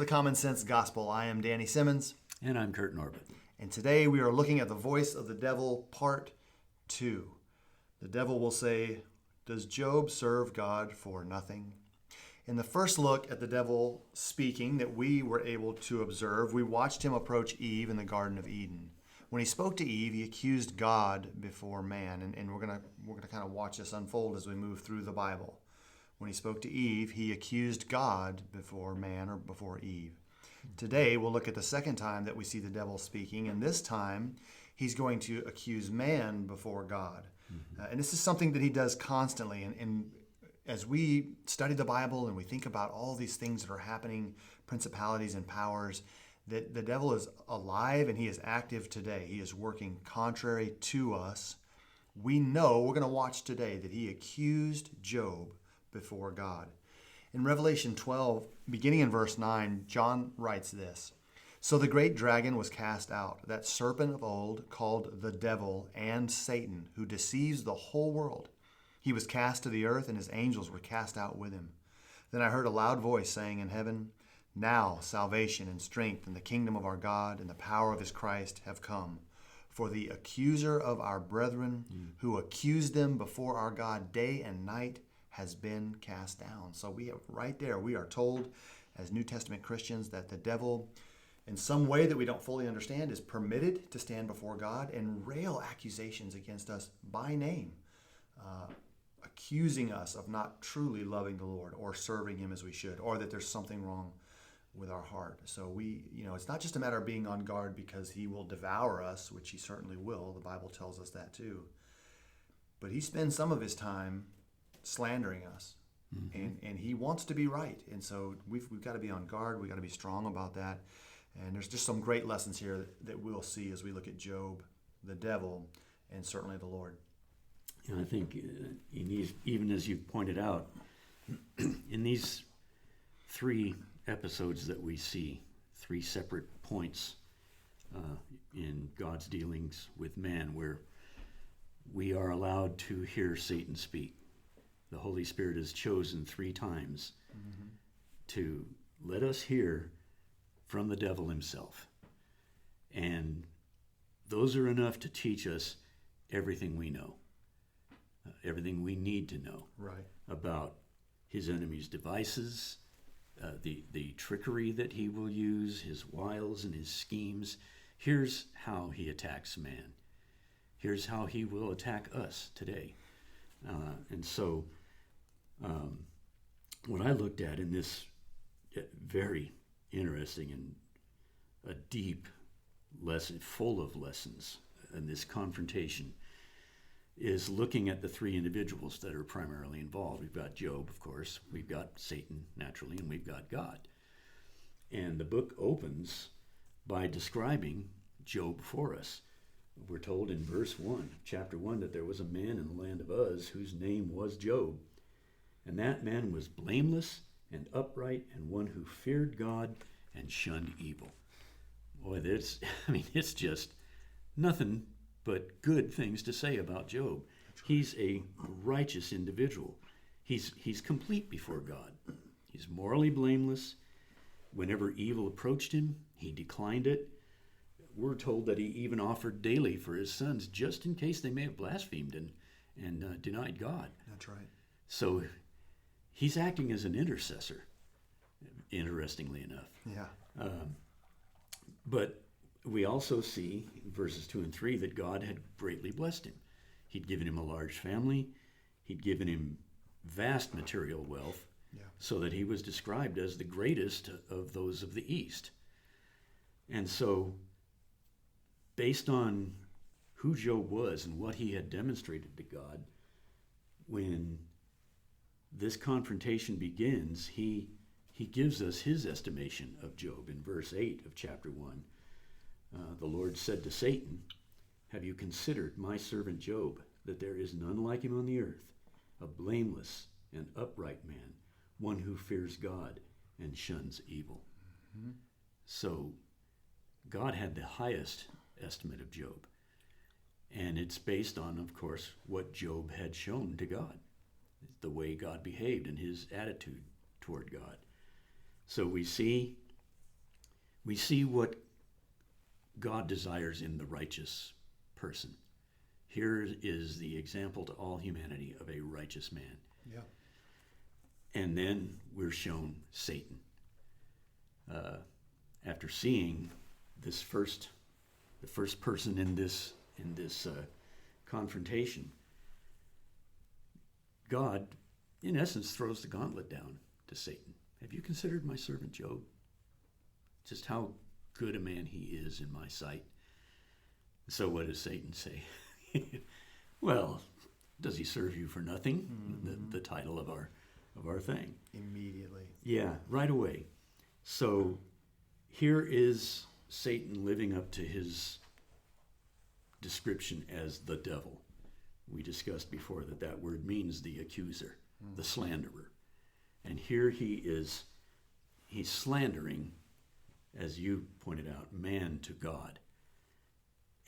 the Common Sense Gospel. I am Danny Simmons. And I'm Kurt Norbert. And today we are looking at the voice of the devil, part 2. The devil will say, does Job serve God for nothing? In the first look at the devil speaking that we were able to observe, we watched him approach Eve in the Garden of Eden. When he spoke to Eve, he accused God before man. And we're gonna kind of watch this unfold as we move through the Bible. When he spoke to Eve, he accused God before man, or before Eve. Today, we'll look at the second time that we see the devil speaking, and this time, he's going to accuse man before God. And this is something that he does constantly. And as we study the Bible and we think about all these things that are happening, principalities and powers, that the devil is alive and he is active today. He is working contrary to us. We know, we're going to watch today, that he accused Job before God. In Revelation 12, beginning in verse 9, John writes this: So the great dragon was cast out, that serpent of old, called the devil and Satan, who deceives the whole world. He was cast to the earth, and his angels were cast out with him. Then I heard a loud voice saying in heaven, Now salvation and strength and the kingdom of our God and the power of his Christ have come. For the accuser of our brethren, who accused them before our God day and night, has been cast down. So we have right there, we are told as New Testament Christians that the devil, in some way that we don't fully understand, is permitted to stand before God and rail accusations against us by name, accusing us of not truly loving the Lord or serving him as we should, or that there's something wrong with our heart. So it's not just a matter of being on guard because he will devour us, which he certainly will. The Bible tells us that too. But he spends some of his time slandering us, and he wants to be right, and so we've got to be on guard. We've got to be strong about that. And there's just some great lessons here that we'll see as we look at Job, the devil, and certainly the Lord. And I think even as you pointed out, in these 3 episodes that we see, 3 separate points in God's dealings with man, where we are allowed to hear Satan speak. The Holy Spirit has chosen 3 times to let us hear from the devil himself. And those are enough to teach us everything we know, everything we need to know about his enemy's devices, the trickery that he will use, his wiles and his schemes. Here's how he attacks man. Here's how he will attack us today. And so what I looked at in this very interesting and a deep lesson, full of lessons in this confrontation, is looking at the 3 individuals that are primarily involved. We've got Job, of course, we've got Satan, naturally, and we've got God. And the book opens by describing Job for us. We're told in verse 1, chapter 1, that there was a man in the land of Uz whose name was Job. And that man was blameless and upright, and one who feared God and shunned evil. Boy, it's just nothing but good things to say about Job. He's a righteous individual. He's complete before God. He's morally blameless. Whenever evil approached him, he declined it. We're told that he even offered daily for his sons, just in case they may have blasphemed and denied God. That's right. So he's acting as an intercessor, interestingly enough. Yeah. But we also see in verses 2 and 3 that God had greatly blessed him. He'd given him a large family. He'd given him vast material wealth, so that he was described as the greatest of those of the East. And so, based on who Job was and what he had demonstrated to God, when this confrontation begins, he gives us his estimation of Job in verse 8 of chapter 1. The Lord said to Satan, Have you considered my servant Job, that there is none like him on the earth, a blameless and upright man, one who fears God and shuns evil? So God had the highest estimate of Job. And it's based on, of course, what Job had shown to God, the way God behaved and his attitude toward God. So we see we see what God desires in the righteous person. Here is the example to all humanity of a righteous man. Yeah. And then we're shown Satan. After seeing the first person in this confrontation, God, in essence, throws the gauntlet down to Satan. Have you considered my servant Job? Just how good a man he is in my sight. So what does Satan say? Well, does he serve you for nothing? Mm-hmm. The title of our thing. Immediately. Yeah, right away. So here is Satan living up to his description as the devil. We discussed before that word means the accuser, the slanderer. And here he's slandering, as you pointed out, man to God.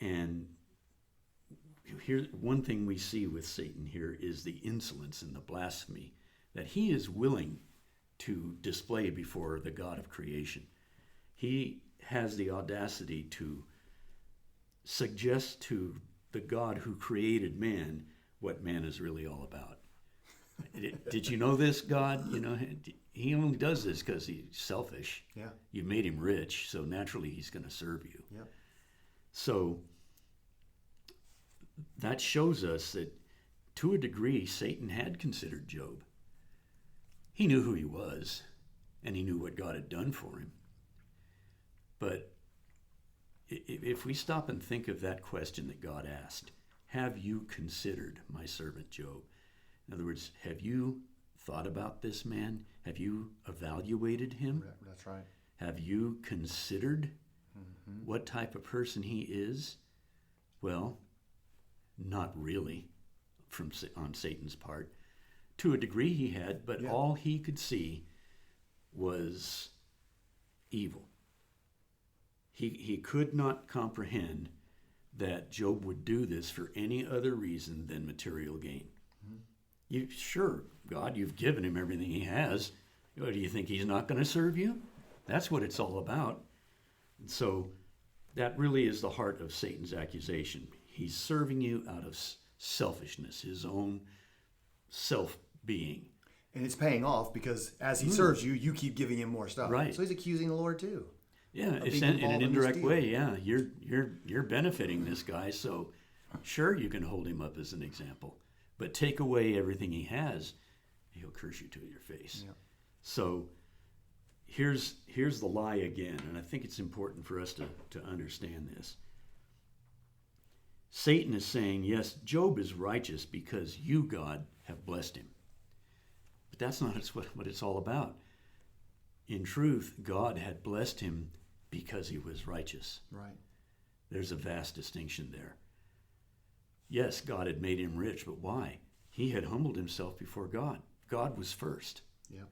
And here, one thing we see with Satan here is the insolence and the blasphemy that he is willing to display before the God of creation. He has the audacity to suggest to the God who created man what man is really all about. Did you know this, God? You know, he only does this because he's selfish. Yeah. You made him rich, so naturally he's going to serve you. Yeah. So that shows us that, to a degree, Satan had considered Job. He knew who he was, and he knew what God had done for him. But if we stop and think of that question that God asked, have you considered my servant Job? In other words, have you thought about this man? Have you evaluated him? That's right. Have you considered what type of person he is? Well, not really on Satan's part. To a degree he had, but all he could see was evil. He could not comprehend that Job would do this for any other reason than material gain. Sure, God, you've given him everything he has. Do you think he's not going to serve you? That's what it's all about. And so that really is the heart of Satan's accusation. He's serving you out of selfishness, his own self-being. And it's paying off because as he serves you, you keep giving him more stuff. Right. So he's accusing the Lord too. Yeah, it's in an indirect way. Yeah, you're benefiting this guy, so sure you can hold him up as an example, but take away everything he has, he'll curse you to your face. Yeah. So here's the lie again, and I think it's important for us to understand this. Satan is saying, yes, Job is righteous because you, God, have blessed him. But that's not what it's all about. In truth, God had blessed him because he was righteous. Right. There's a vast distinction there. Yes, God had made him rich, but why? He had humbled himself before God. God was first. Yeah.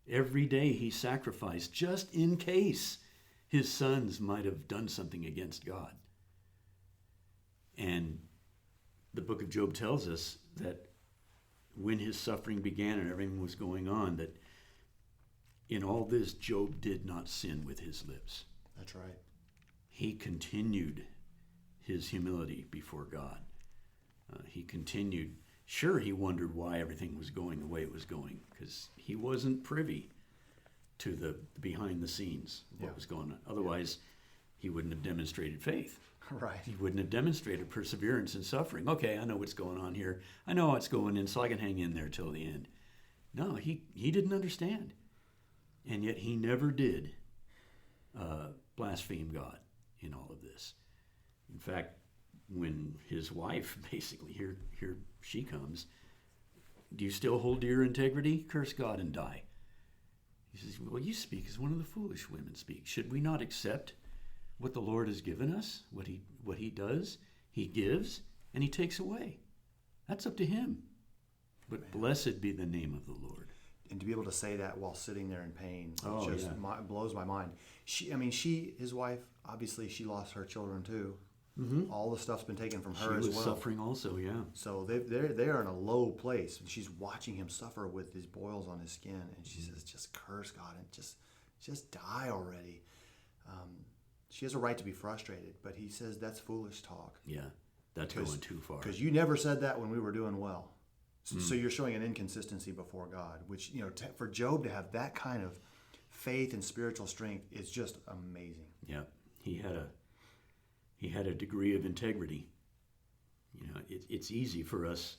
Every day he sacrificed just in case his sons might have done something against God. And the book of Job tells us that when his suffering began and everything was going on, that in all this, Job did not sin with his lips. That's right. He continued his humility before God. He continued. Sure, he wondered why everything was going the way it was going, because he wasn't privy to the behind the scenes, what was going on. Otherwise, he wouldn't have demonstrated faith. Right. He wouldn't have demonstrated perseverance in suffering. Okay, I know what's going on here. I know what's going in, so I can hang in there till the end. No, he didn't understand. And yet he never did blaspheme God in all of this. In fact, when his wife, basically, here she comes, do you still hold to your integrity? Curse God and die. He says, well, you speak as one of the foolish women speak. Should we not accept what the Lord has given us, what he does? He gives and he takes away. That's up to him. But blessed be the name of the Lord. And to be able to say that while sitting there in pain blows my mind. His wife, obviously she lost her children too. Mm-hmm. All the stuff's been taken from her as well. She was suffering also, yeah. So they are in a low place. And she's watching him suffer with these boils on his skin. And she says, just curse God and just die already. she has a right to be frustrated, but he says that's foolish talk. Yeah, that's going too far. Because you never said that when we were doing well. So you're showing an inconsistency before God, which, for Job to have that kind of faith and spiritual strength is just amazing. Yeah, he had a degree of integrity. It's easy for us.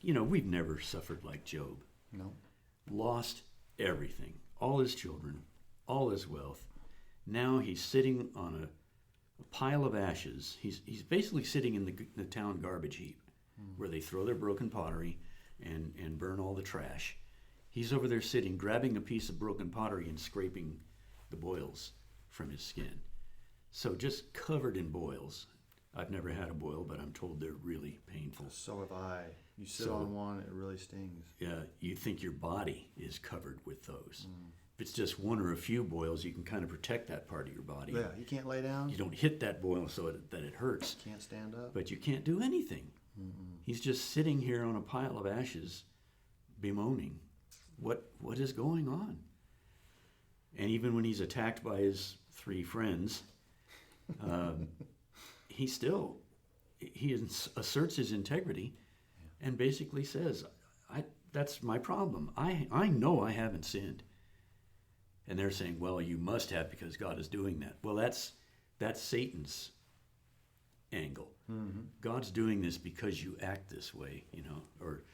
We've never suffered like Job. No. Lost everything, all his children, all his wealth. Now he's sitting on a pile of ashes. He's basically sitting in the town garbage heap where they throw their broken pottery and burn all the trash. He's over there sitting, grabbing a piece of broken pottery and scraping the boils from his skin. So just covered in boils. I've never had a boil, but I'm told they're really painful. So have I. You sit on one, it really stings. Yeah, you think your body is covered with those. If it's just one or a few boils, you can kind of protect that part of your body. Yeah, you can't lay down. You don't hit that boil so that it hurts. Can't stand up. But you can't do anything. He's just sitting here on a pile of ashes, bemoaning what is going on. And even when he's attacked by his 3 friends, he asserts his integrity and basically says, that's my problem. I know I haven't sinned. And they're saying, well, you must have because God is doing that. Well, that's Satan's angle. God's doing this because you act this way, or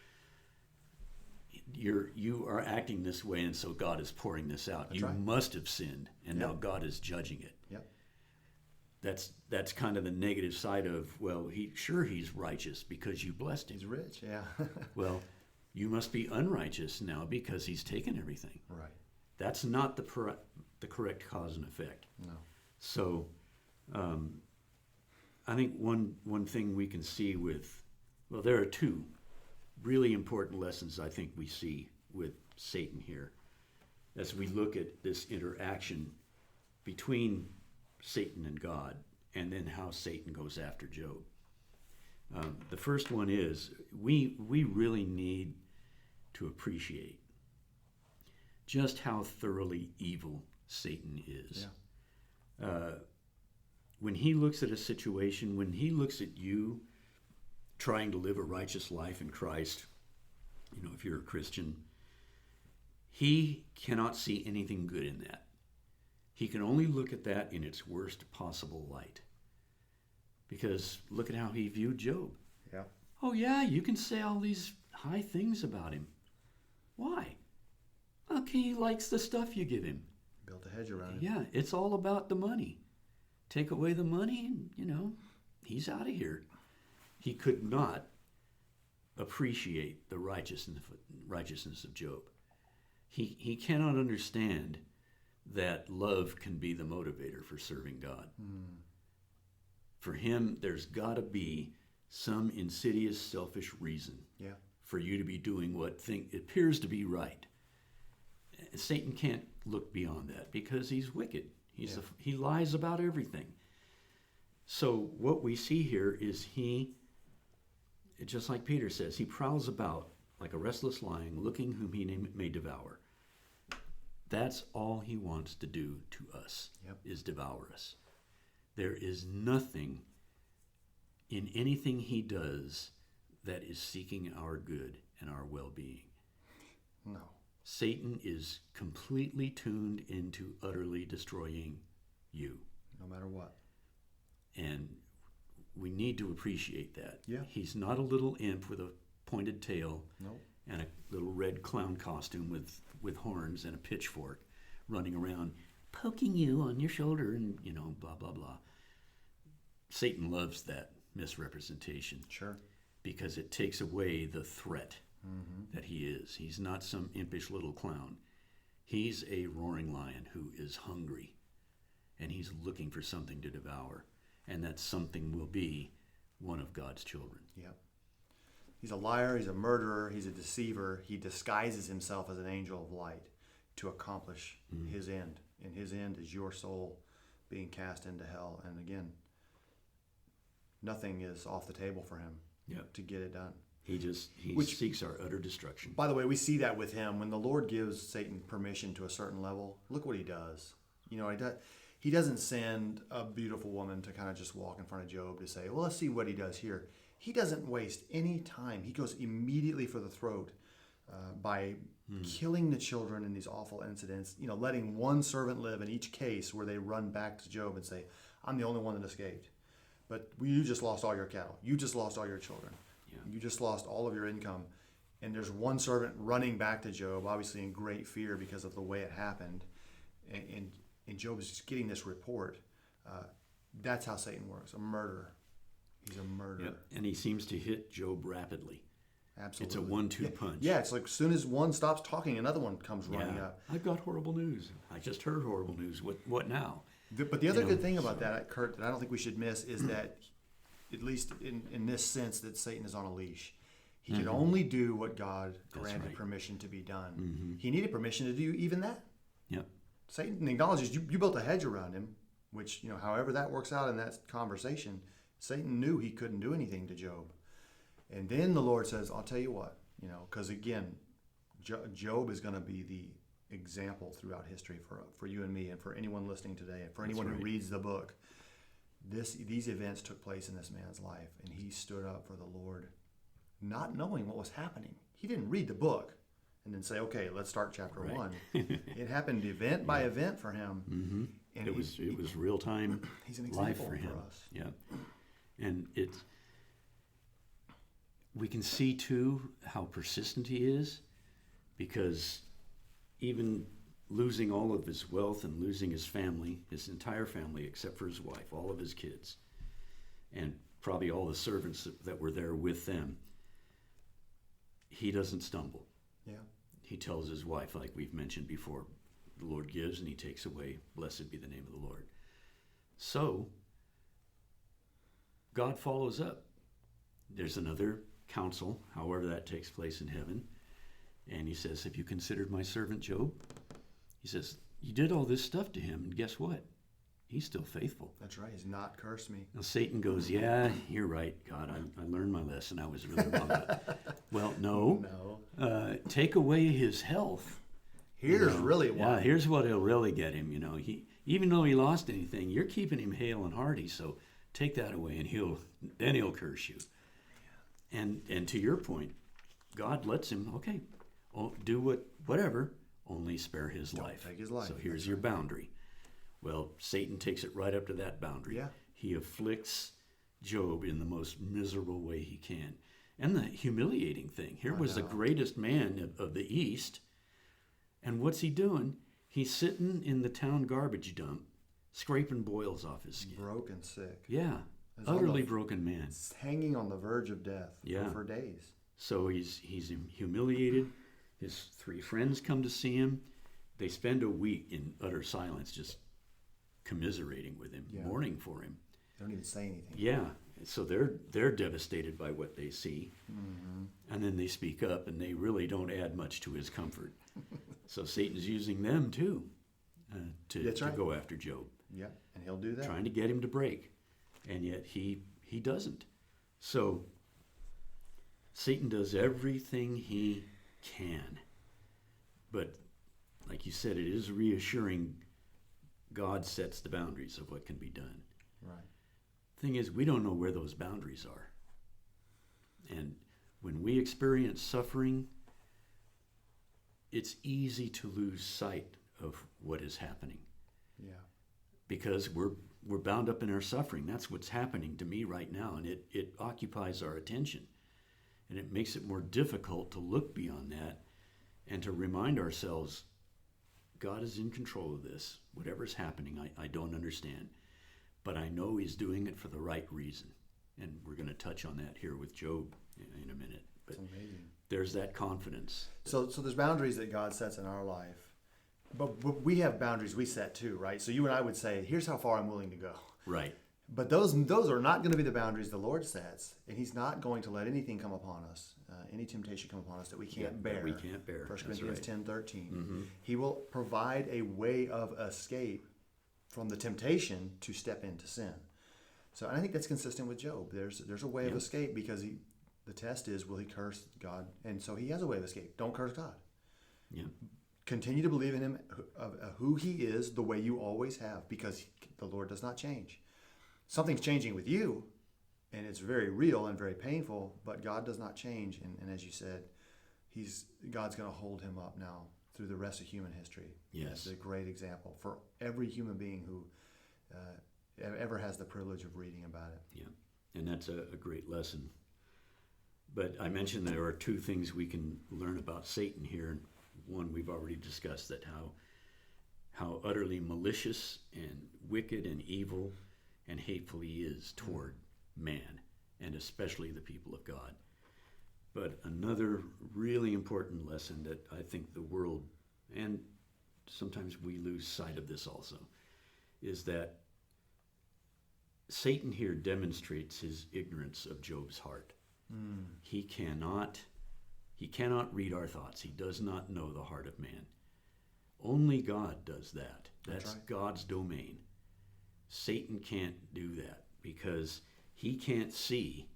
you are acting this way, and so God is pouring this out. That's you right. must have sinned, and now God is judging it. Yep. That's kind of the negative side of, well, he's righteous because you blessed him. He's rich, yeah. Well, you must be unrighteous now because he's taken everything. Right. That's not the correct cause and effect. No. So I think one thing we can see there are 2 really important lessons I think we see with Satan here as we look at this interaction between Satan and God, and then how Satan goes after Job. The first one is we really need to appreciate just how thoroughly evil Satan is. Yeah. When he looks at a situation, when he looks at you trying to live a righteous life in Christ, if you're a Christian, he cannot see anything good in that. He can only look at that in its worst possible light. Because look at how he viewed Job. Yeah. Oh yeah, you can say all these high things about him. Why? Okay, he likes the stuff you give him. Built a hedge around it. Yeah, it's all about the money. Take away the money and, he's out of here. He could not appreciate the righteousness of Job. He cannot understand that love can be the motivator for serving God. For him, there's got to be some insidious, selfish reason for you to be doing what appears to be right. Satan can't look beyond that because he's wicked. He lies about everything. So what we see here is just like Peter says, he prowls about like a restless lion, looking whom he may devour. That's all he wants to do to us, is devour us. There is nothing in anything he does that is seeking our good and our well-being. No. Satan is completely tuned into utterly destroying you. No matter what. And we need to appreciate that. Yeah. He's not a little imp with a pointed tail and a little red clown costume with horns and a pitchfork running around poking you on your shoulder and, blah, blah, blah. Satan loves that misrepresentation. Sure. Because it takes away the threat that he is. He's not some impish little clown. He's a roaring lion who is hungry, and he's looking for something to devour, and that something will be one of God's children. Yep. He's a liar, he's a murderer, he's a deceiver. He disguises himself as an angel of light to accomplish his end. And his end is your soul being cast into hell. And again, nothing is off the table for him to get it done. He seeks our utter destruction. By the way, we see that with him. When the Lord gives Satan permission to a certain level, look what he does. He doesn't send a beautiful woman to kind of just walk in front of Job to say, well, let's see what he does here. He doesn't waste any time. He goes immediately for the throat by killing the children in these awful incidents, letting one servant live in each case where they run back to Job and say, I'm the only one that escaped. But you just lost all your cattle. You just lost all your children. Yeah. You just lost all of your income. And there's one servant running back to Job, obviously in great fear because of the way it happened. And Job is just getting this report. That's how Satan works, a murderer. He's a murderer. Yep. And he seems to hit Job rapidly. Absolutely. It's a 1-2 punch. Yeah, it's like as soon as one stops talking, another one comes running up. I've got horrible news. I just heard horrible news. What now? But the other good thing about that, Kurt, that I don't think we should miss is that, at least in this sense, that Satan is on a leash. He can only do what God granted permission to be done. Mm-hmm. He needed permission to do even that. Yep. Satan acknowledges you built a hedge around him, which, however that works out in that conversation, Satan knew he couldn't do anything to Job. And then the Lord says, I'll tell you what, because again, Job is going to be the example throughout history for you and me and for anyone listening today and for anyone who reads the book. These events took place in this man's life, and he stood up for the Lord, not knowing what was happening. He didn't read the book and then say, okay, let's start chapter 1. It happened event by event for him. Mm-hmm. And it was real time he's an life example for him. For us. Yeah. And we can see too how persistent he is, because even losing all of his wealth and losing his family, his entire family except for his wife, all of his kids, and probably all the servants that were there with them, he doesn't stumble. Yeah. He tells his wife, like we've mentioned before, the Lord gives and he takes away. Blessed be the name of the Lord. So, God follows up. There's another council, however that takes place in heaven. And he says, have you considered my servant Job? He says, you did all this stuff to him, and guess what? He's still faithful. That's right. He's not cursed me. Now Satan goes, yeah, you're right, God. I learned my lesson. I was really wrong. Well, no. Take away his health. Here's really why. Yeah, here's what he'll really get him. He, even though he lost anything, you're keeping him hale and hearty. So take that away, and he'll curse you. And to your point, God lets him, okay, do whatever, only spare his life. Take his life. So here's your boundary. Well, Satan takes it right up to that boundary. Yeah. He afflicts Job in the most miserable way he can. And the humiliating thing, here was the greatest man of the East, and what's he doing? He's sitting in the town garbage dump, scraping boils off his skin. Broken, sick. Yeah, utterly broken man. Hanging on the verge of death for days. So he's humiliated. His 3 friends come to see him. They spend a week in utter silence, just commiserating with him, mourning for him. They don't even say anything. Yeah, so they're devastated by what they see. Mm-hmm. And then they speak up, and they really don't add much to his comfort. So Satan's using them too to go after Job. Yeah, and he'll do that. Trying to get him to break, and yet he doesn't. So Satan does everything he can. But like you said, it is reassuring God sets the boundaries of what can be done. Right. Thing is, we don't know where those boundaries are. And when we experience suffering, it's easy to lose sight of what is happening. Yeah. Because we're bound up in our suffering. That's what's happening to me right now, and it occupies our attention. And it makes it more difficult to look beyond that and to remind ourselves, God is in control of this. Whatever's happening, I don't understand. But I know he's doing it for the right reason. And we're going to touch on that here with Job in a minute. But it's amazing. There's that confidence. So there's boundaries that God sets in our life. But we have boundaries we set too, right? So you and I would say, here's how far I'm willing to go. Right. But those are not going to be the boundaries the Lord sets. And he's not going to let anything come upon us, any temptation come upon us that we can't bear. That we can't bear. 1 Corinthians 10:13. Mm-hmm. He will provide a way of escape from the temptation to step into sin. So I think that's consistent with Job. There's a way of escape because the test is, will he curse God? And so he has a way of escape. Don't curse God. Yeah. Continue to believe in him, who he is, the way you always have, because the Lord does not change. Something's changing with you, and it's very real and very painful, but God does not change. And as you said, God's going to hold him up now through the rest of human history. Yes. It's a great example for every human being who ever has the privilege of reading about it. Yeah, and that's a great lesson. But I mentioned there are two things we can learn about Satan here. One we've already discussed, that how utterly malicious and wicked and evil and hateful he is toward man, and especially the people of God. But another really important lesson that I think the world, and sometimes we lose sight of this also, is that Satan here demonstrates his ignorance of Job's heart. He cannot read our thoughts. He does not know the heart of man. Only God does that. That's right. God's domain. Satan can't do that because he can't see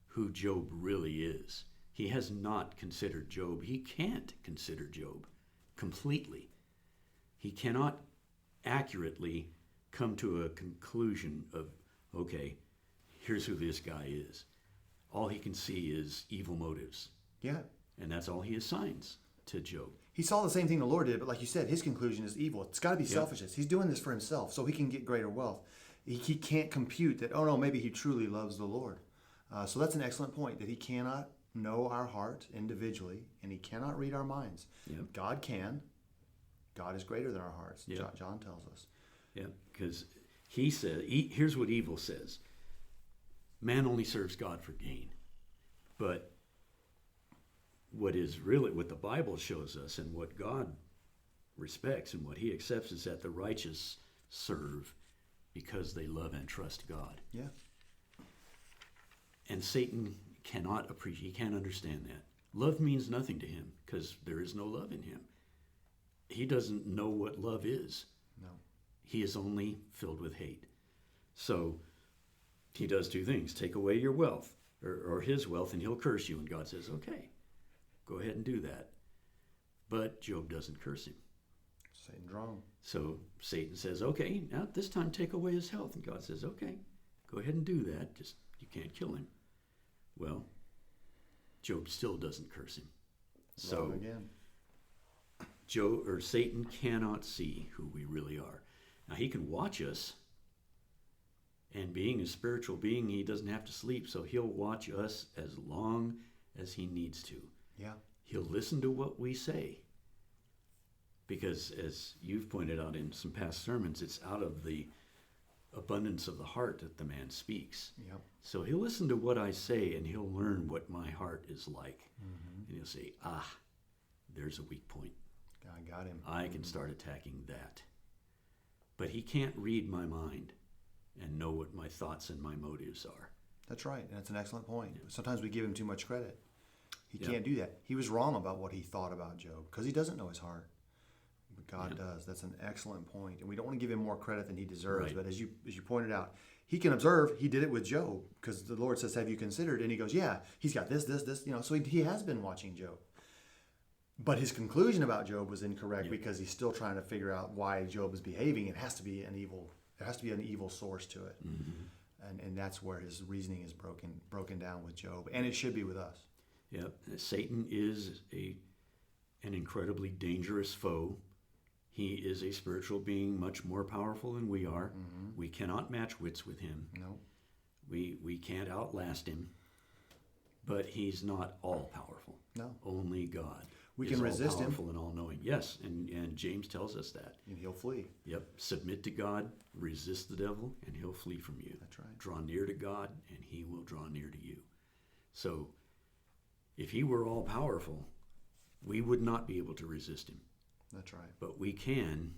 who Job really is. He has not considered Job. He can't consider Job completely. He cannot accurately come to a conclusion of, okay, here's who this guy is. All he can see is evil motives. Yeah. And that's all he assigns to Job. He saw the same thing the Lord did, but like you said, his conclusion is evil. It's got to be selfishness. He's doing this for himself so he can get greater wealth. He can't compute that, oh no, maybe he truly loves the Lord. So that's an excellent point, that he cannot know our heart individually, and he cannot read our minds. Yep. God can. God is greater than our hearts, Yep. John tells us. Yeah, because he said, here's what evil says. Man only serves God for gain. But what the Bible shows us and what God respects and what he accepts is that the righteous serve because they love and trust God. Yeah. And Satan cannot appreciate, he can't understand that. Love means nothing to him because there is no love in him. He doesn't know what love is. No. He is only filled with hate. So he does two things: take away your wealth or his wealth and he'll curse you. And God says, okay, go ahead and do that. But Job doesn't curse him. Satan's wrong. So Satan says, okay, now this time take away his health. And God says, okay, go ahead and do that. Just, you can't kill him. Well, Job still doesn't curse him. Wrong again. Satan cannot see who we really are. Now he can watch us, and being a spiritual being, he doesn't have to sleep, so he'll watch us as long as he needs to. Yeah. He'll listen to what we say. Because as you've pointed out in some past sermons, it's out of the abundance of the heart that the man speaks. Yep. So he'll listen to what I say and he'll learn what my heart is like. Mm-hmm. And he'll say, there's a weak point. I got him. I can start attacking that. But he can't read my mind and know what my thoughts and my motives are. That's right. And that's an excellent point. Yeah. Sometimes we give him too much credit. He Yeah. can't do that. He was wrong about what he thought about Job because he doesn't know his heart. But God does. That's an excellent point. And we don't want to give him more credit than he deserves. Right. But as you pointed out, he can observe. He did it with Job because the Lord says, have you considered? And he goes, yeah, he's got this. So he has been watching Job. But his conclusion about Job was incorrect because he's still trying to figure out why Job is behaving. There has to be an evil source to it. Mm-hmm. And that's where his reasoning is broken down with Job. And it should be with us. Yeah, Satan is an incredibly dangerous foe. He is a spiritual being much more powerful than we are. Mm-hmm. We cannot match wits with him. No. We can't outlast him. But he's not all powerful. No. Only God. We can resist him. All-powerful and all-knowing. Yes, and James tells us that. And he'll flee. Yep. Submit to God, resist the devil, and he'll flee from you. That's right. Draw near to God, and he will draw near to you. So, if he were all-powerful, we would not be able to resist him. That's right. But we can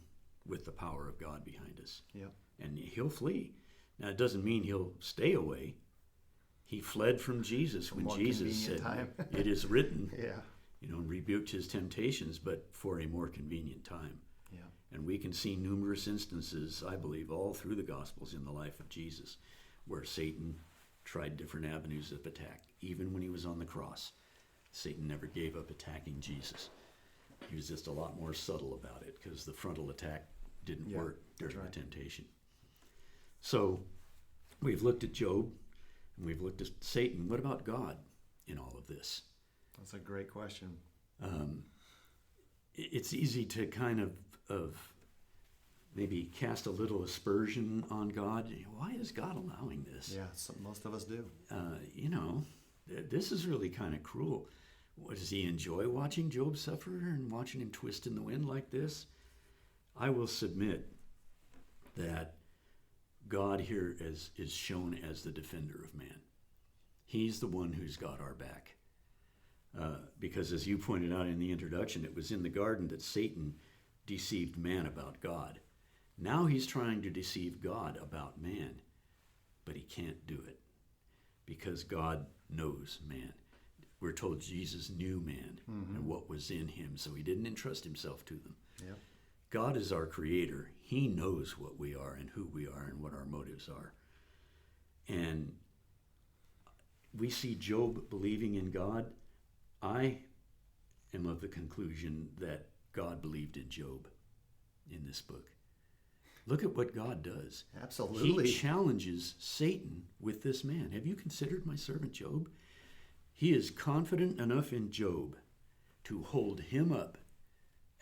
with the power of God behind us. Yep. And he'll flee. Now, it doesn't mean he'll stay away. He fled from Jesus when Jesus said, it is written. Yeah. And rebuked his temptations, but for a more convenient time. Yeah. And we can see numerous instances, I believe, all through the Gospels in the life of Jesus, where Satan tried different avenues of attack. Even when he was on the cross, Satan never gave up attacking Jesus. He was just a lot more subtle about it because the frontal attack didn't Yeah, work during that's right. the temptation. So we've looked at Job and we've looked at Satan. What about God in all of this? That's a great question. It's easy to kind of maybe cast a little aspersion on God. Why is God allowing this? Yeah, most of us do. This is really kind of cruel. What, does he enjoy watching Job suffer and watching him twist in the wind like this? I will submit that God here is shown as the defender of man. He's the one who's got our back. Because as you pointed out in the introduction, it was in the garden that Satan deceived man about God. Now he's trying to deceive God about man, but he can't do it because God knows man. We're told Jesus knew man and what was in him, so he didn't entrust himself to them. Yeah. God is our creator. He knows what we are and who we are and what our motives are. And we see Job believing in God. I am of the conclusion that God believed in Job in this book. Look at what God does. Absolutely. He challenges Satan with this man. Have you considered my servant Job? He is confident enough in Job to hold him up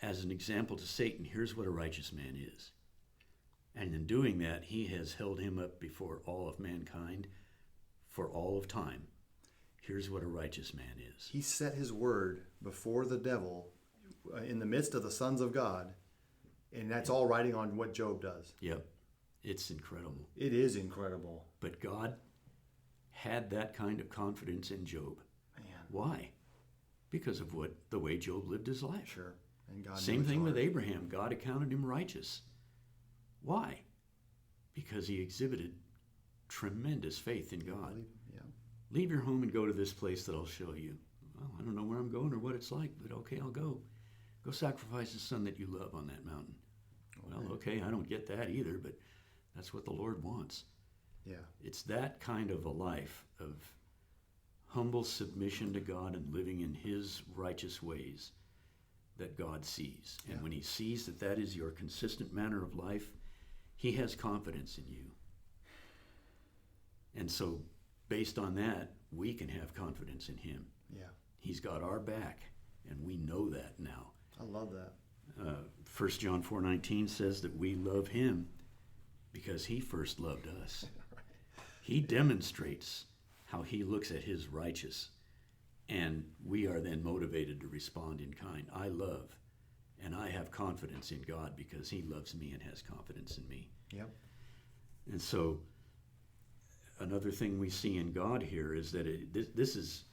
as an example to Satan. Here's what a righteous man is. And in doing that, he has held him up before all of mankind for all of time. Here's what a righteous man is. He set his word before the devil in the midst of the sons of God, and that's all riding on what Job does. Yep. It's incredible. It is incredible. But God had that kind of confidence in Job. Man. Why? Because of the way Job lived his life. Sure. And God Same knew his thing with heart. Abraham. God accounted him righteous. Why? Because he exhibited tremendous faith in God. Yeah. Leave your home and go to this place that I'll show you. Well, I don't know where I'm going or what it's like, but okay, I'll go. Go sacrifice the son that you love on that mountain. Well, okay, I don't get that either, but that's what the Lord wants. Yeah. It's that kind of a life of humble submission to God and living in his righteous ways that God sees. And Yeah. when he sees that that is your consistent manner of life, he has confidence in you. And so based on that, we can have confidence in him. Yeah. He's got our back, and we know that now. I love that. 1 John 4:19 says that we love him because he first loved us. He demonstrates how he looks at his righteous, and we are then motivated to respond in kind. I love, and I have confidence in God because he loves me and has confidence in me. Yep. And so another thing we see in God here is that this is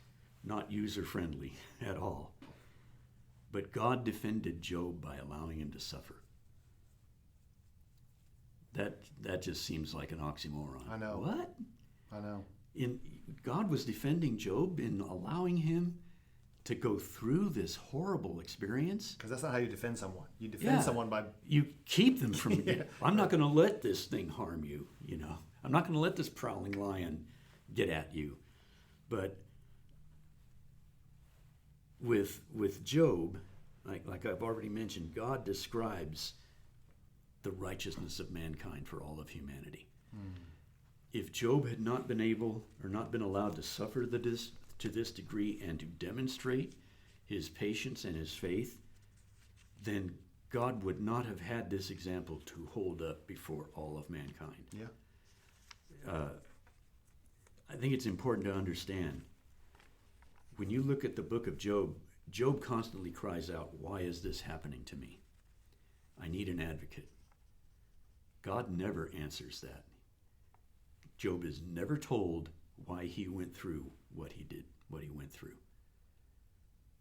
not user-friendly at all. But God defended Job by allowing him to suffer. That just seems like an oxymoron. I know. What? I know. God was defending Job in allowing him to go through this horrible experience. Because that's not how you defend someone. You defend someone by... You keep them from... I'm not going to let this thing harm you, you know. I'm not going to let this prowling lion get at you. But with Job, like I've already mentioned, God describes the righteousness of mankind for all of humanity. If Job had not been able or not been allowed to suffer to this degree and to demonstrate his patience and his faith, then God would not have had this example to hold up before all of mankind. Yeah. I think it's important to understand, when you look at the book of Job, Job constantly cries out, why is this happening to me? I need an advocate. God never answers that. Job is never told why he went through what he did, what he went through.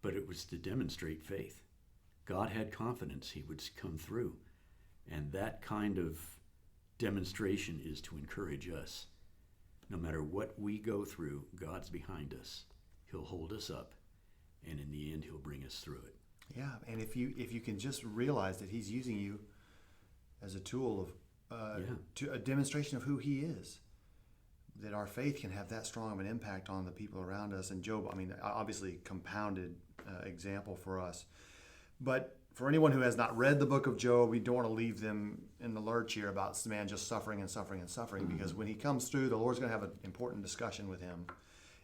But it was to demonstrate faith. God had confidence he would come through. And that kind of demonstration is to encourage us. No matter what we go through, God's behind us. He'll hold us up, and in the end, he'll bring us through it. Yeah, and if you can just realize that he's using you as a tool of to a demonstration of who he is, that our faith can have that strong of an impact on the people around us. And Job, I mean, obviously compounded example for us. But for anyone who has not read the book of Job, we don't want to leave them in the lurch here about this man just suffering and suffering and suffering, because when he comes through, the Lord's going to have an important discussion with him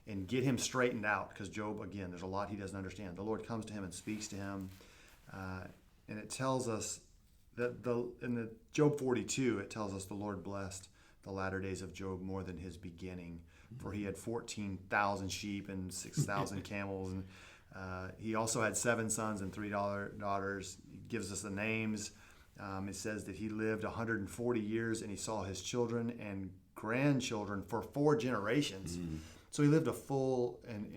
and get him straightened out, because Job, again, there's a lot he doesn't understand. The Lord comes to him and speaks to him, and it tells us that in the Job 42, it tells us the Lord blessed the latter days of Job more than his beginning, for he had 14,000 sheep and 6,000 camels, and he also had 7 sons and 3 daughters. He gives us the names. It says that he lived 140 years, and he saw his children and grandchildren for 4 generations. So he lived a full and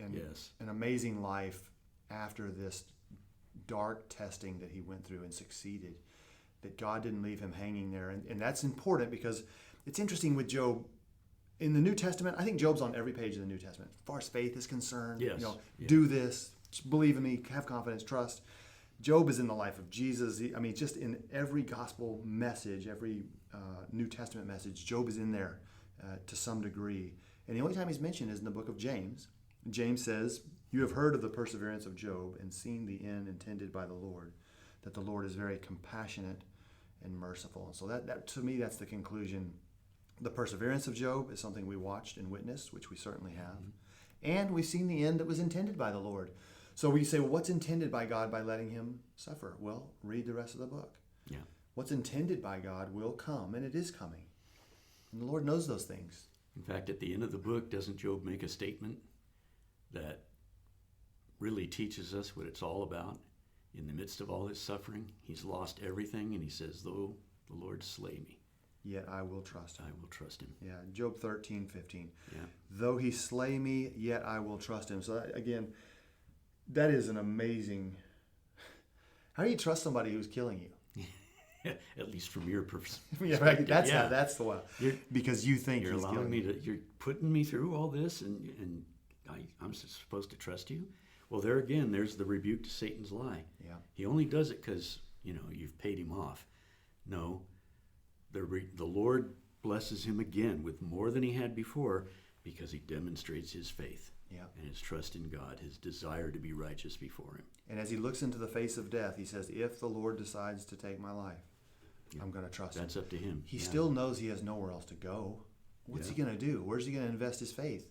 an amazing life after this dark testing that he went through and succeeded, that God didn't leave him hanging there. And that's important, because it's interesting with Job. In the New Testament, I think Job's on every page of the New Testament. As far as faith is concerned, do this, believe in me, have confidence, trust. Job is in the life of Jesus. Just in every gospel message, every New Testament message, Job is in there to some degree. And the only time he's mentioned is in the book of James. James says, "You have heard of the perseverance of Job and seen the end intended by the Lord, that the Lord is very compassionate and merciful." And so that to me, that's the conclusion. The perseverance of Job is something we watched and witnessed, which we certainly have. And we've seen the end that was intended by the Lord. So we say, well, what's intended by God by letting him suffer? Well, read the rest of the book. Yeah. What's intended by God will come, and it is coming. And the Lord knows those things. In fact, at the end of the book, doesn't Job make a statement that really teaches us what it's all about? In the midst of all his suffering, he's lost everything, and he says, "Though the Lord slay me, yet I will trust him." I will trust him. Yeah, Job 13:15. Yeah. "Though he slay me, yet I will trust him." So again, that is an amazing... How do you trust somebody who's killing you? At least from your perspective. Yeah, right. That's the one. Because you think you're he's allowing killing me you. you're putting me through all this, and I'm supposed to trust you? Well, there again, there's the rebuke to Satan's lie. Yeah. He only does it because, you've paid him off. No, the Lord blesses him again with more than he had before, because he demonstrates his faith. Yeah. And his trust in God, his desire to be righteous before him. And as he looks into the face of death, he says, if the Lord decides to take my life, I'm going to trust him. That's up to him. He still knows he has nowhere else to go. What's he going to do? Where's he going to invest his faith?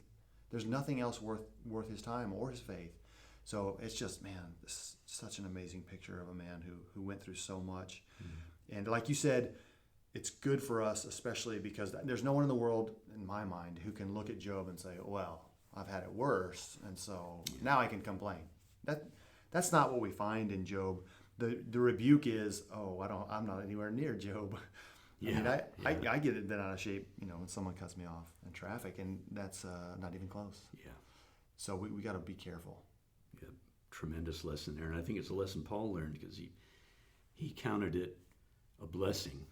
There's nothing else worth his time or his faith. So it's just, man, this is such an amazing picture of a man who went through so much. And like you said, it's good for us, especially because there's no one in the world, in my mind, who can look at Job and say, well, I've had it worse, and so now I can complain. That's not what we find in Job. The rebuke is, I'm not anywhere near Job. I get bent out of shape, when someone cuts me off in traffic, and that's not even close. Yeah. So we got to be careful. Yeah, tremendous lesson there, and I think it's a lesson Paul learned, because he counted it a blessing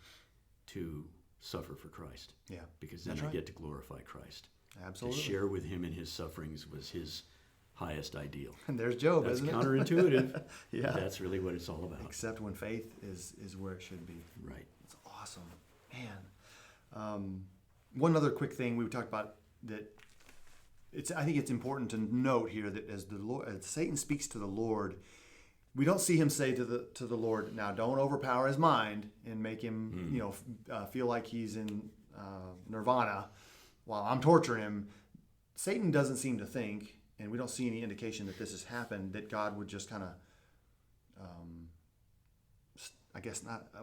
to suffer for Christ. Yeah, because then I get to glorify Christ. Absolutely. To share with him in his sufferings was his highest ideal. And there's Job, That's isn't it? counterintuitive. Yeah. That's really what it's all about. Except when faith is where it should be. Right. It's awesome. Man. One other quick thing we talked about that I think it's important to note here that as Satan speaks to the Lord, we don't see him say to the Lord, now don't overpower his mind and make him feel like he's in nirvana while I'm torturing him. Satan doesn't seem to think, and we don't see any indication that this has happened, that God would just kind of,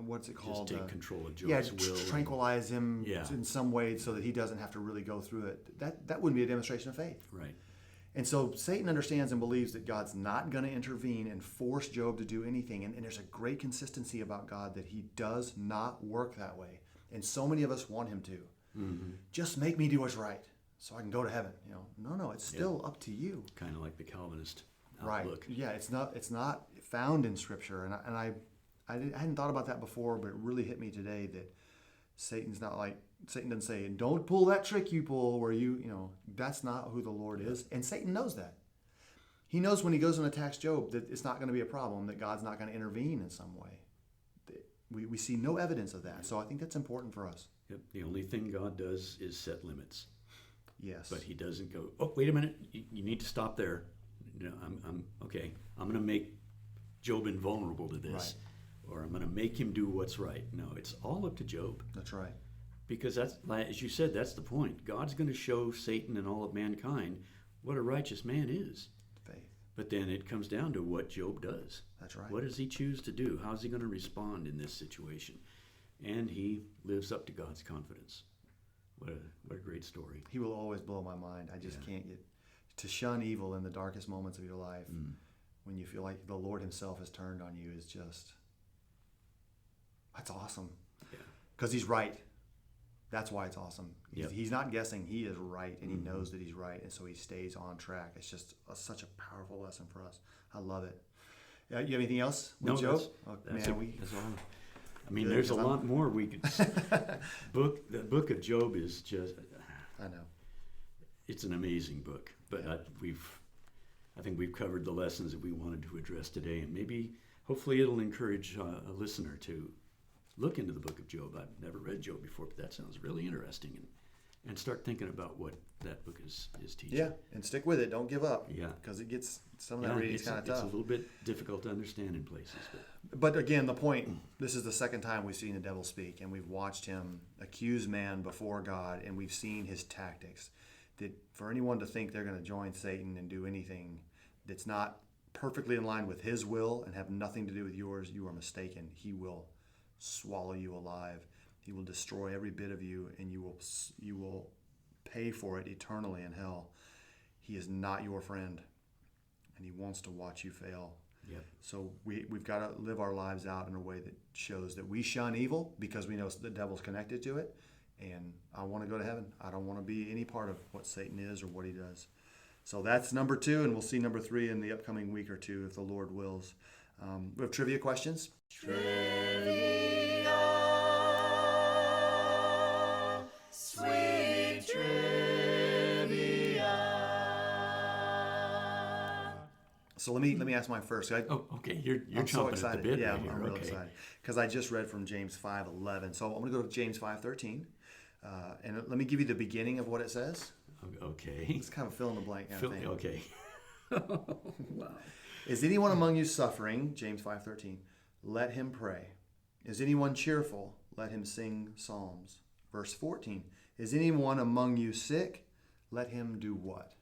what's it called? Just take control of Job's will. Tranquilize him in some way so that he doesn't have to really go through it. That wouldn't be a demonstration of faith. Right. And so Satan understands and believes that God's not going to intervene and force Job to do anything. And there's a great consistency about God that he does not work that way. And so many of us want him to. Mm-hmm. Just make me do what's right so I can go to heaven. No, it's still up to you. Kind of like the Calvinist outlook. Right. Yeah, it's not found in Scripture. And I hadn't thought about that before, but it really hit me today that Satan doesn't say, don't pull that trick you pull where that's not who the Lord is. And Satan knows that. He knows when he goes and attacks Job that it's not going to be a problem, that God's not going to intervene in some way. We see no evidence of that. So I think that's important for us. Yep. The only thing God does is set limits. Yes. But he doesn't go, wait a minute, you need to stop there. I'm okay. I'm going to make Job invulnerable to this, or I'm going to make him do what's right. No, it's all up to Job. That's right. Because that's, as you said, that's the point. God's going to show Satan and all of mankind what a righteous man is. Faith. But then it comes down to what Job does. That's right. What does he choose to do? How's he going to respond in this situation? And he lives up to God's confidence. What a great story. He will always blow my mind. I just can't get to shun evil in the darkest moments of your life when you feel like the Lord himself has turned on you is just, that's awesome. Yeah. Because he's right. That's why it's awesome. Yep. He's not guessing. He is right, and he knows that he's right, and so he stays on track. It's just such a powerful lesson for us. I love it. You have anything else with Job? That's all. I mean, Good, there's a 'cause lot more we could. The book of Job is just. I know. It's an amazing book, but I think we've covered the lessons that we wanted to address today, and maybe, hopefully, it'll encourage a listener to look into the book of Job. I've never read Job before, but that sounds really interesting, and start thinking about what that book is teaching. Yeah, and stick with it. Don't give up. Yeah. Because it gets, some of that reading is kind of tough. It's a little bit difficult to understand in places. But again, the point, this is the second time we've seen the devil speak, and we've watched him accuse man before God, and we've seen his tactics. That for anyone to think they're going to join Satan and do anything that's not perfectly in line with his will and have nothing to do with yours, you are mistaken. He will swallow you alive. He will destroy every bit of you, and you will pay for it eternally in hell. He is not your friend, and he wants to watch you fail. Yep. So we've got to live our lives out in a way that shows that we shun evil because we know the devil's connected to it. And I want to go to heaven. I don't want to be any part of what Satan is or what he does. So that's number 2, and we'll see number 3 in the upcoming week or two if the Lord wills. We have trivia questions. Sweet trivia. So let me ask mine first. Okay. You're I'm so chomping excited. at the bit Yeah, right here. I'm really Okay. excited because I just read from James 5:11. So I'm going to go to James 5:13, and let me give you the beginning of what it says. Okay. It's kind of fill in the blank kind of thing. Okay. Wow. Is anyone among you suffering? James 5:13. Let him pray. Is anyone cheerful? Let him sing psalms. Verse 14. Is anyone among you sick? Let him do what?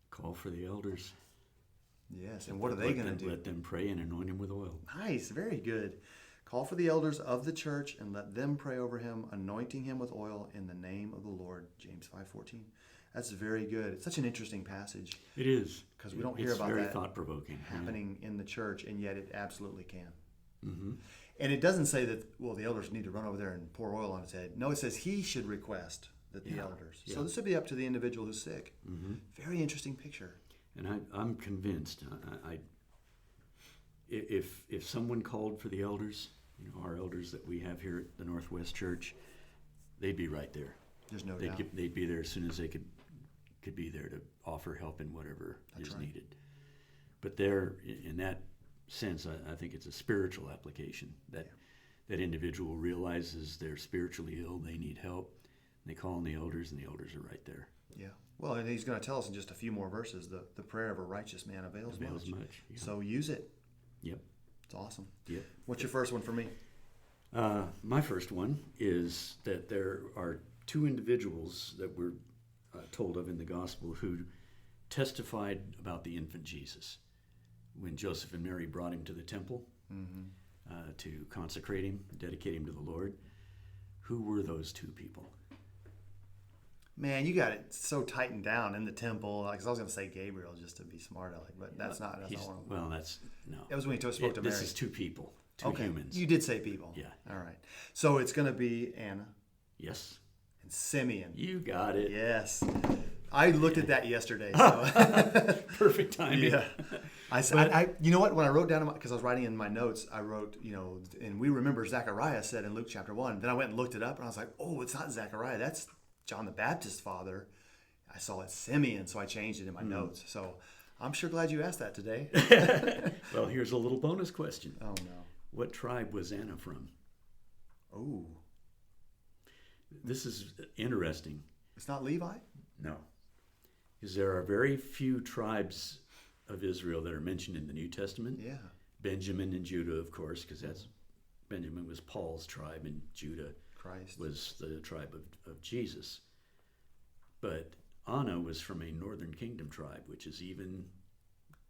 Call for the elders. Yes, and what are they going to do? Let them pray and anoint him with oil. Nice, very good. Call for the elders of the church and let them pray over him, anointing him with oil in the name of the Lord. James 5:14. That's very good. It's such an interesting passage. It is. Because we don't hear about that. It's very that thought-provoking. happening in the church, and yet it absolutely can. Mm-hmm. And it doesn't say that, well, the elders need to run over there and pour oil on his head. No, it says he should request that the elders. Yeah. So this would be up to the individual who's sick. Mm-hmm. Very interesting picture. And I'm convinced. If someone called for the elders, our elders that we have here at the Northwest Church, they'd be right there. There's no doubt. They'd be there as soon as they could be there to offer help in whatever is needed. But there, in that sense, I think it's a spiritual application that individual realizes they're spiritually ill, they need help. They call on the elders, and the elders are right there. Yeah. Well, and he's going to tell us in just a few more verses, the prayer of a righteous man avails much. Yeah. So use it. Yep. It's awesome. Yep. What's your first one for me? My first one is that there are 2 individuals that we're told of in the gospel who testified about the infant Jesus when Joseph and Mary brought him to the temple to consecrate him, dedicate him to the Lord. Who were those 2 people? Man, you got it so tightened down in the temple. Because I was going to say Gabriel just to be smart aleck, but that's not one of them. Well, that's no. That was when he spoke to Mary. This is 2 people, 2 humans. You did say people. Yeah. All right. So it's going to be Anna Yes. and Simeon. You got it. Yes. I looked at that yesterday. So. Perfect timing. Yeah. I you know what? When I wrote down, because I was writing in my notes, I wrote, and we remember Zechariah said in Luke chapter 1. Then I went and looked it up, and I was like, oh, it's not Zechariah. That's John the Baptist's father. I saw it Simeon, so I changed it in my notes. So I'm sure glad you asked that today. Well, here's a little bonus question. Oh, no. What tribe was Anna from? Oh. This is interesting. It's not Levi? No. Because there are very few tribes of Israel that are mentioned in the New Testament. Yeah. Benjamin and Judah, of course, because Benjamin was Paul's tribe and Judah Christ was the tribe of Jesus. But Anna was from a northern kingdom tribe, which is even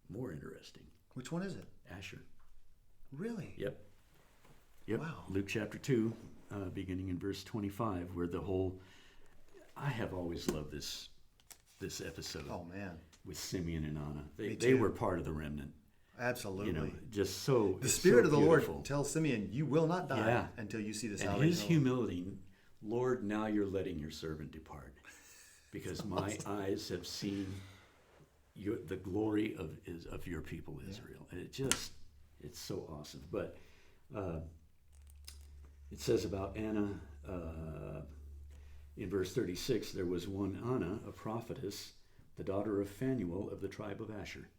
more interesting. Which one is it? Asher. Really? Yep. Wow. Luke chapter 2, beginning in verse 25, where I have always loved this episode. Oh, man. With Simeon and Anna. Me They too. were part of the remnant. Absolutely. Just so the Spirit of the beautiful. Lord tells Simeon, you will not die until you see the salvation. And his humility, Lord, now you're letting your servant depart, because my eyes have seen the glory of your people Israel. And it's so awesome. But it says about Anna in verse 36, there was one Anna, a prophetess, the daughter of Phanuel of the tribe of Asher.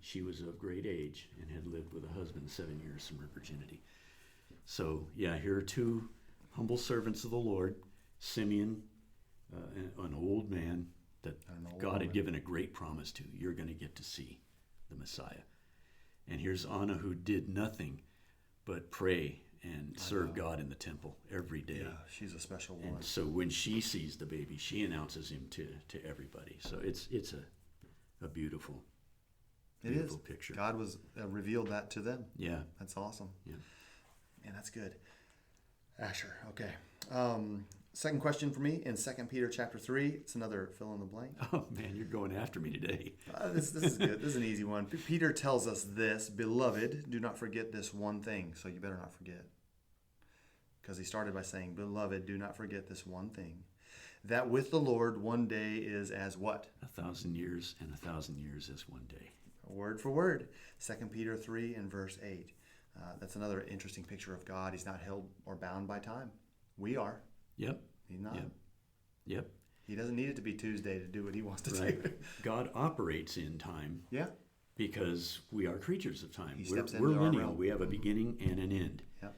She was of great age and had lived with a husband 7 years from her virginity. So, here are two humble servants of the Lord, Simeon, an old man that God had given a great promise to. You're going to get to see the Messiah. And here's Anna, who did nothing but pray and serve God in the temple every day. Yeah, she's a special one. And so when she sees the baby, she announces him to everybody. So it's a beautiful picture. God was revealed that to them. Yeah. That's awesome. Yeah. Man, that's good. Asher, okay. Second question for me in 2 Peter chapter 3. It's another fill in the blank. Oh, man, you're going after me today. This is good. This is an easy one. Peter tells us this, beloved, do not forget this one thing. So you better not forget. Because he started by saying, beloved, do not forget this one thing. That with the Lord, one day is as what? 1,000 years, and 1,000 years as one day. Word for word. 2 Peter 3 and verse 8. That's another interesting picture of God. He's not held or bound by time. We are. Yep. He's not. Yep. He doesn't need it to be Tuesday to do what he wants to do. God operates in time. Yeah. Because we are creatures of time. He steps we're into our lineal. realm. We have a beginning and an end. Yep.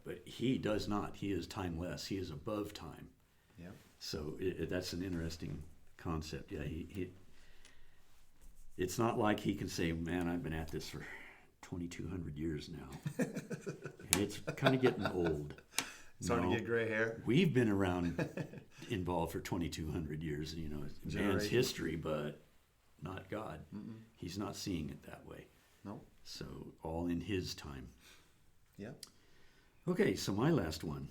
But he does not. He is timeless. He is above time. Yep. So that's an interesting concept. Yeah. It's not like he can say, man, I've been at this for 2,200 years now. And it's kind of getting old. Starting to get gray hair. We've been around, involved for 2,200 years. Man's history, but not God. Mm-mm. He's not seeing it that way. No. So all in his time. Yep. Okay, so my last one.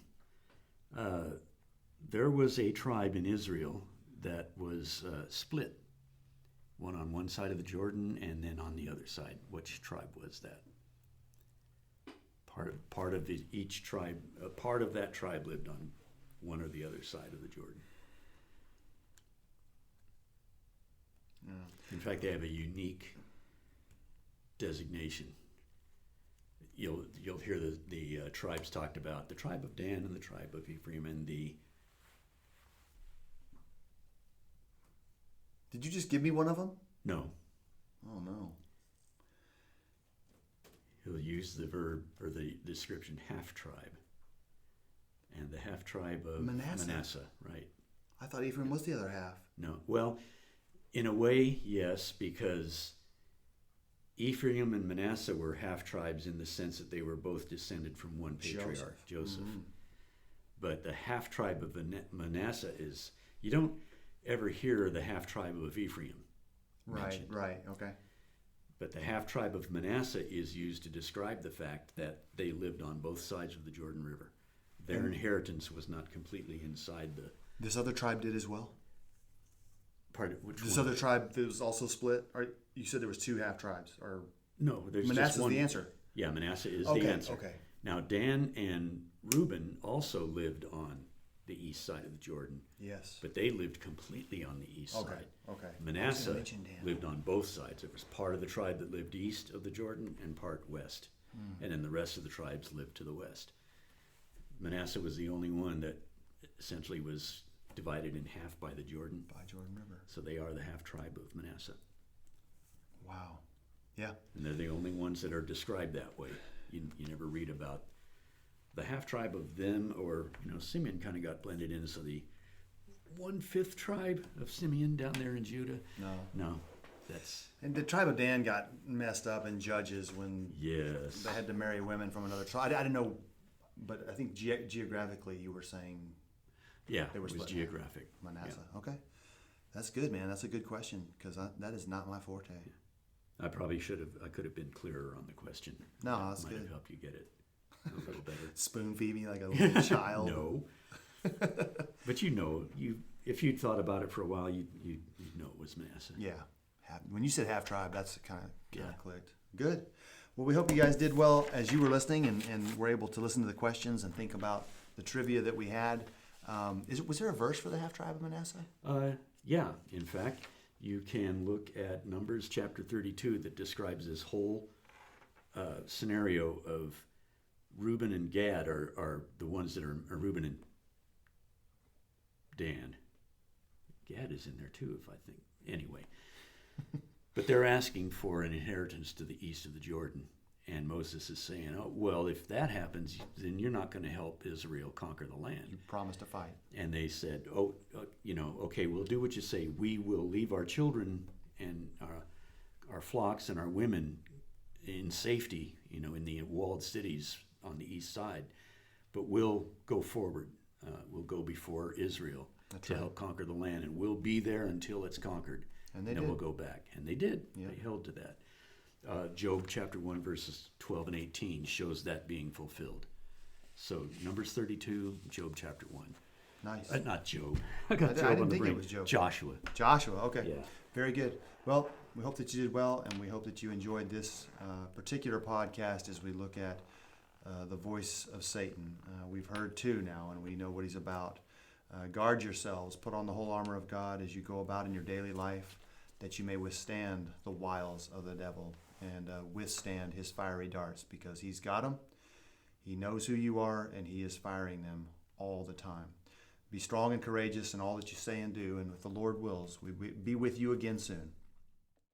There was a tribe in Israel that was split. One on one side of the Jordan and then on the other side. Which tribe was that? Part of each tribe, part of that tribe lived on one or the other side of the Jordan. Yeah. In fact, they have a unique designation. You'll hear the tribes talked about, the tribe of Dan and the tribe of Ephraim and the... Did you just give me one of them? No. Oh, no. He'll use the verb or the description half-tribe. And the half-tribe of Manasseh, right? I thought Ephraim was the other half. No. Well, in a way, yes, because Ephraim and Manasseh were half-tribes in the sense that they were both descended from one patriarch, Joseph. Mm-hmm. But the half-tribe of Manasseh is, you don't ever hear the half-tribe of Ephraim mentioned. Right, okay. But the half-tribe of Manasseh is used to describe the fact that they lived on both sides of the Jordan River. Their inheritance was not completely inside the... This other tribe did as well? Which other tribe that was also split? Or you said there was two half-tribes? Or no, there's Manasseh's just one. The answer? Yeah, Manasseh is the answer. Okay. Now, Dan and Reuben also lived on the east side of the Jordan. Yes. But they lived completely on the east side. Okay. Manasseh lived on both sides. It was part of the tribe that lived east of the Jordan and part west. And then the rest of the tribes lived to the west. Manasseh was the only one that essentially was divided in half by the Jordan. By Jordan River. So they are the half-tribe of Manasseh. Wow. Yeah. And they're the only ones that are described that way. You never read about the half-tribe of them, or, Simeon kind of got blended in, so the 1/5 tribe of Simeon down there in Judah. No. No. That's And the tribe of Dan got messed up in Judges when yes. they had to marry women from another tribe. I didn't know, but I think geographically you were saying Yeah, they were it was split. geographic. Manasseh. Okay. That's good, man. That's a good question because that is not my forte. I probably I could have been clearer on the question. No, That that's might good. have helped you get it a little better. Spoon feed me like a little child. No. But if you'd thought about it for a while, you'd know it was Manasseh. Yeah. When you said half tribe, that's kind of Yeah. clicked. Good. Well, we hope you guys did well as you were listening and were able to listen to the questions and think about the trivia that we had. Was there a verse for the half tribe of Manasseh? Yeah, in fact, you can look at Numbers chapter 32 that describes this whole scenario of Reuben and Gad are the ones that are Reuben and Dan. Gad is in there too, if I think. Anyway, but they're asking for an inheritance to the east of the Jordan. And Moses is saying, oh, well, if that happens, then you're not going to help Israel conquer the land. You promised to fight. And they said, okay, we'll do what you say. We will leave our children and our flocks and our women in safety, in the walled cities on the east side. But we'll go forward. We'll go before Israel to help conquer the land. And we'll be there until it's conquered. And they then did. We'll go back. And they did. Yeah. They held to that. Job chapter 1 verses 12 and 18 shows that being fulfilled. So Numbers 32, Job chapter 1. Nice. Not Job. I Job didn't on the think it brain. was Job. Joshua. Joshua, okay. Yeah. Very good. Well, we hope that you did well, and we hope that you enjoyed this particular podcast as we look at the voice of Satan. We've heard two now, and we know what he's about. Guard yourselves. Put on the whole armor of God as you go about in your daily life, that you may withstand the wiles of the devil and withstand his fiery darts, because he's got them. He knows who you are, and he is firing them all the time. Be strong and courageous in all that you say and do, and if the Lord wills, we be with you again soon.